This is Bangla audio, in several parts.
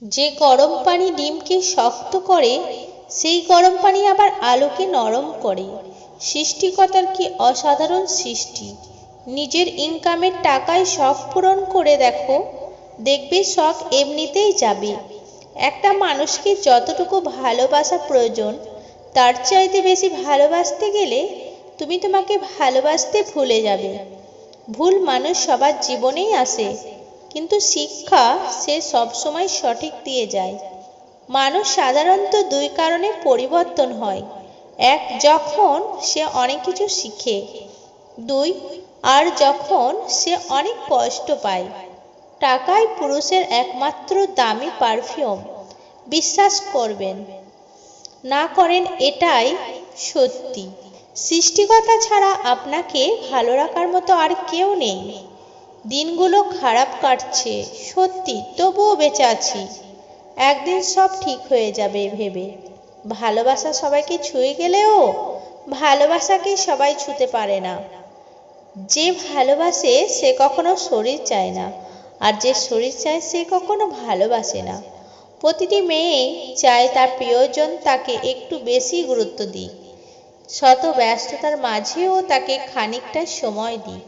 যে গরম পানি ডিমকে শক্ত করে, সেই গরম পানি আবার আলোকে নরম করে। সৃষ্টিকর্তার কি অসাধারণ সৃষ্টি! নিজের ইনকামের টাকায় শখ পূরণ করে দেখো, দেখবে শখ এমনিতেই যাবে। একটা মানুষকে যতটুকু ভালোবাসা প্রয়োজন, তার চাইতে বেশি ভালোবাসতে গেলে তুমি তোমাকে ভালোবাসতে ভুলে যাবে। ভুল মানুষ সবার জীবনেই আসে, কিন্তু শিক্ষা সে সবসময় সঠিক দিয়ে যায়। মানুষ সাধারণত দুই কারণে পরিবর্তন হয়: এক, যখন সে অনেক কিছু শিখে; দুই, আর যখন সে অনেক কষ্ট পায়। টাকাই পুরুষের একমাত্র দামি পারফিউম। বিশ্বাস করবেন না করেন, এটাই সত্যি। সৃষ্টিকর্তা ছাড়া আপনাকে ভালো রাখার মতো আর কেউ নেই। দিনগুলো খারাপ কাটছে সত্যি, তবুও বেঁচে আছি। একদিন সব ঠিক হয়ে যাবে ভেবে। ভালোবাসা সবাইকে ছুঁয়ে গেলেও ভালোবাসাকে সবাই ছুঁতে পারে না। যে ভালোবাসে সে কখনো শরীর চায় না, আর যে শরীর চায় সে কখনো ভালোবাসে না। প্রতিটি মেয়ে চায় তার প্রিয়জন তাকে একটু বেশি গুরুত্ব দিক, শত ব্যস্ততার মাঝেও তাকে খানিকটা সময় দিক।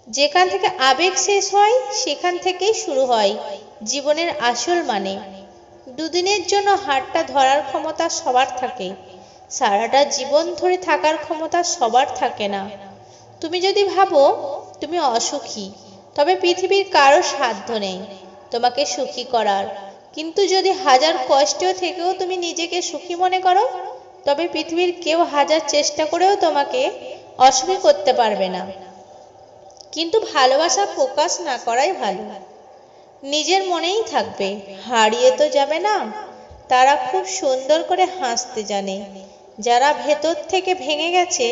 যেখান থেকে আবেগ শেষ হয়, সেখান থেকেই শুরু হয় জীবনের আসল মানে। দুদিনের জন্য হাতটা ধরার ক্ষমতা সবার থাকে, সারাটা জীবন ধরে থাকার ক্ষমতা সবার থাকে না। তুমি যদি ভাবো তুমি অসুখী, তবে পৃথিবীর কারো সাধ্য নেই তোমাকে সুখী করার। কিন্তু যদি হাজার কষ্ট থেকেও তুমি নিজেকে সুখী মনে করো, তবে পৃথিবীর কেউ হাজার চেষ্টা করেও তোমাকে অসুখী করতে পারবে না। কিন্তু ভালোবাসা প্রকাশ না করাই ভালো। নিজের মনেই থাকবে, হারিয়ে তো যাবে না। তারা খুব সুন্দর করে হাসতে জানে, যারা ভেতর থেকে ভেঙে গেছে।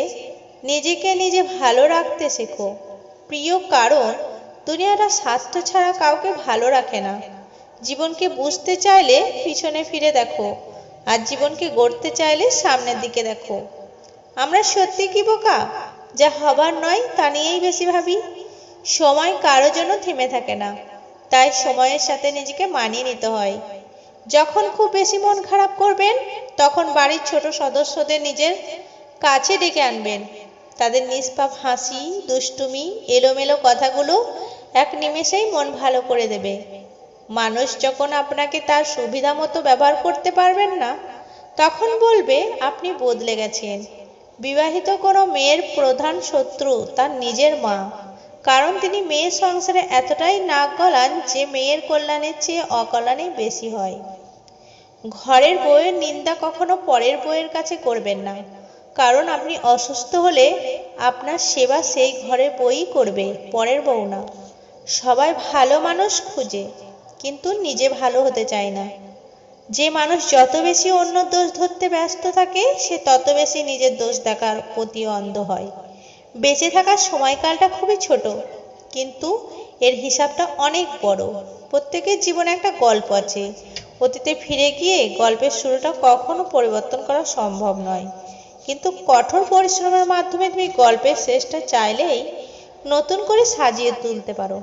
নিজেকে নিজে ভালো রাখতে শেখো প্রিয়, কারণ দুনিয়াটা স্বার্থ ছাড়া কাউকে ভালো রাখে না। জীবনকে বুঝতে চাইলে পিছনে ফিরে দেখো, আর জীবনকে গড়তে চাইলে সামনের দিকে দেখো। আমরা সত্যি কি বোকা? যা হবার নয় তা নিয়েই বেশি ভাবি। সময় কারো জন্য থেমে থাকে না, তাই সময়ের সাথে নিজেকে মানিয়ে নিতে হয়। যখন খুব বেশি মন খারাপ করবেন, তখন বাড়ির ছোট সদস্যদের নিজের কাছে ডেকে আনবেন। তাদের নিষ্পাপ হাসি, দুষ্টুমি, এলোমেলো কথাগুলো এক নিমেষেই মন ভালো করে দেবে। মানুষ যখন আপনাকে তার সুবিধা মতো ব্যবহার করতে পারবেন না, তখন বলবে আপনি বদলে গেছেন। বিবাহিত কোনো মেয়ের প্রধান শত্রু তার নিজের মা, কারণ তিনি মেয়ের সংসারে এতটাই নাক গলান যে মেয়ের কল্যাণের চেয়ে অকল্যাণই বেশি হয়। ঘরের বউয়ের নিন্দা কখনো পরের বউয়ের কাছে করবেন না, কারণ আপনি অসুস্থ হলে আপনার সেবা সেই ঘরের বউই করবে, পরের বউ না। সবাই ভালো মানুষ খুঁজে, কিন্তু নিজে ভালো হতে চায় না। যে মানুষ যত বেশি অন্য দোষ ধরতে ব্যস্ত থাকে, সে তত বেশি নিজের দোষ দেখার প্রতি অন্ধ হয়। বেঁচে থাকার সময়কালটা খুবই ছোট, কিন্তু এর হিসাবটা অনেক বড়। প্রত্যেকের জীবনে একটা গল্প আছে। অতীতে ফিরে গিয়ে গল্পের শুরুটা কখনো পরিবর্তন করা সম্ভব নয়, কিন্তু কঠোর পরিশ্রমের মাধ্যমে তুমি গল্পের শেষটা চাইলেই নতুন করে সাজিয়ে তুলতে পারো।